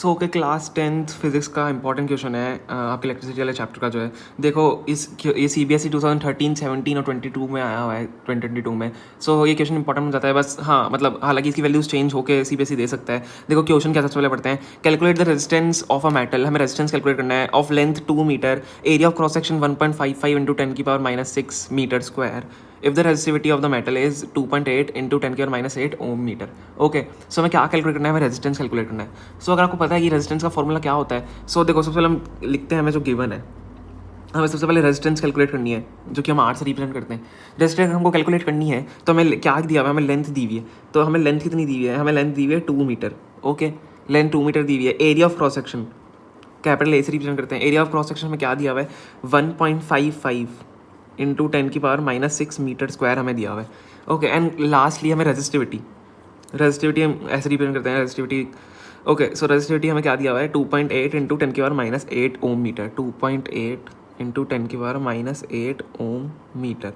So okay, class 10th physics का important question है आपके इलेक्ट्रिसिटी वाले चैप्टर का जो है। देखो ये CBSE 2013, 17 और 22 में आया हुआ है, 2022 में। सो ये क्वेश्चन इंपॉर्टेंट हो जाता है बस। हाँ मतलब हालांकि इसकी वैल्यूज चेंज होकर CBSE दे सकता है। देखो क्वेश्चन क्या सबसे पहले पढ़ते हैं। Calculate the resistance of a metal, हमें रेजिस्टेंस कैलकुलेट करना है, of length 2 metre, area of cross section 1.55 into 10⁻⁻6 metre square, if the resistivity of the metal is 2.8 into 10⁻⁻8 ohm metre. Okay, so हमें क्या कैलकुलेट करना है, हमें resistance calculate करना है। सो अगर आपको पता है कि रेजिस्टेंस का फॉर्मूला क्या होता है, सो देखो सबसे पहले हम लिखते हैं हमें जो गिवन है। हमें सबसे पहले रेजिस्टेंस कैलकुलेट करनी है, जो कि हम आर से रिप्रेजेंट करते हैं। रेजिस्टेंस हमको कैलकुलेट करनी है तो हमें क्या दिया हुआ है, हमें लेंथ दी हुई है। तो हमें लेंथ कितनी दी हुई है, हमें लेंथ दी हुई है 2 मीटर। ओके, लेंथ 2 मीटर दी हुई है। Area of cross section capital A से रिप्रेजेंट करते हैं। एरिया ऑफ क्रॉस सेक्शन में क्या दिया हुआ है, 1.55 इंटू 10⁻⁻6 मीटर स्क्वायर हमें दिया हुआ है। ओके, एंड लास्टली हमें रेजिस्टिविटी हम ऐसे रिप्रेजेंट करते हैं रेजिस्टिविटी। ओके, सो रेजिस्टिविटी हमें क्या दिया हुआ है, 2.8 into 10⁻⁻8 ohm metre. 2.8 into 10⁻⁻8 ohm metre.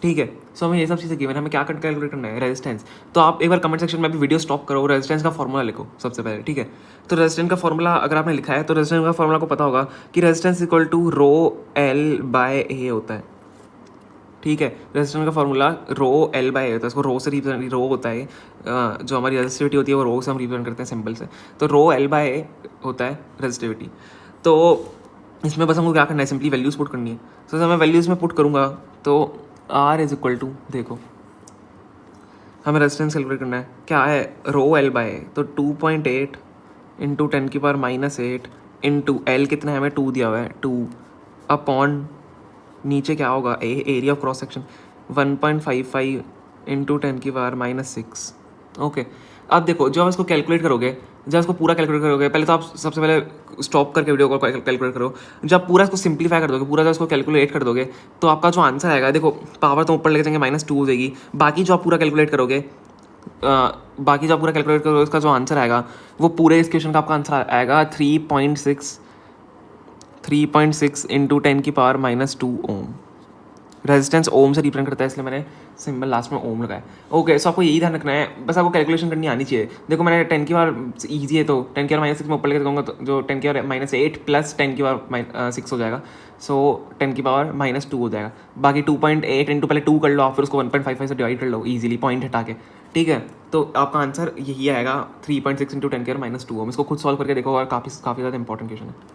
ठीक है, सो हमें ये सब चीज़ें गिवन है, हमें क्या कैलकुलेट करना है, रेजिस्टेंस। तो आप एक बार कमेंट सेक्शन में भी वीडियो स्टॉप करो, रेजिस्टेंस का फॉर्मूला लिखो सबसे पहले। ठीक है, तो रेजिस्टेंस का फॉर्मूला अगर आपने लिखा है तो रेजिस्टेंस का फॉर्मूला को पता होगा कि रेजिस्टेंस इक्वल टू ρL/A होता है। ठीक है, रेजिस्टेंस का फॉर्मूला ρL/A होता है। इसको रो से रिप्रेजेंट, रो होता है जो हमारी रेजिस्टिविटी होती है वो रो से हम रिप्रेजेंट करते हैं सिंबल से। तो ρL/A होता है रेजिस्टिविटी। तो इसमें बस हमको क्या करना है, सिंपली वैल्यूज़ पुट करनी है। तो मैं वैल्यूज़ में पुट करूँगा तो R इज इक्वल टू, देखो हमें रेजिस्टेंस कैलकुलेट करना है, क्या है ρL/A, तो 2.8 इंटू 10⁻⁻8 इंटू L कितना है, हमें 2 दिया हुआ है, 2 अपॉन नीचे क्या होगा, area of cross section 1.55 into 10⁻⁻6। Okay, अब देखो जब इसको कैलकुलेट करोगे, जब इसको पूरा कैलकुलेट करोगे, पहले तो आप सबसे पहले स्टॉप करके वीडियो को कैलकुलेट करो। जब पूरा इसको सिंप्लीफाई कर दोगे, पूरा जब इसको कैलकुलेट कर दोगे तो आपका जो आंसर आएगा, देखो पावर तो ऊपर लेके जाएंगे, -2 हो जाएगी। बाकी जो आप पूरा कैलकुलेट करोगे उसका जो आंसर आएगा वो पूरे इस क्वेश्चन का आपका आंसर आएगा 3.6 इंटू 10⁻⁻2 ओम। रेजिस्टेंस ओम से रिप्रेजेंट करता है, इसलिए मैंने सिंबल लास्ट में ओम लगाया। ओके, सो आपको यही ध्यान रखना है, बस आपको कैलकुलेशन करनी आनी चाहिए। देखो मैंने 10 की बार ईजी है तो 10⁻⁻6 में ऊपर लेकर जाऊँगा तो जो 10⁻⁻8 प्लस 10⁻6 हो जाएगा। सो 10⁻⁻2 हो जाएगा। बाकी 2.8 इंटू पहले 2 कर लो, आप फिर उसको 1.55 से डिवाइड कर लो ईजिली पॉइंट हटा के। ठीक है, तो आपका आंसर यही आएगा 3.6 इंटू 10⁻⁻2 ओम। इसको खुद सॉल्व करके देखो और काफ़ी ज़्यादा इंपॉर्टेंट क्वेश्चन है।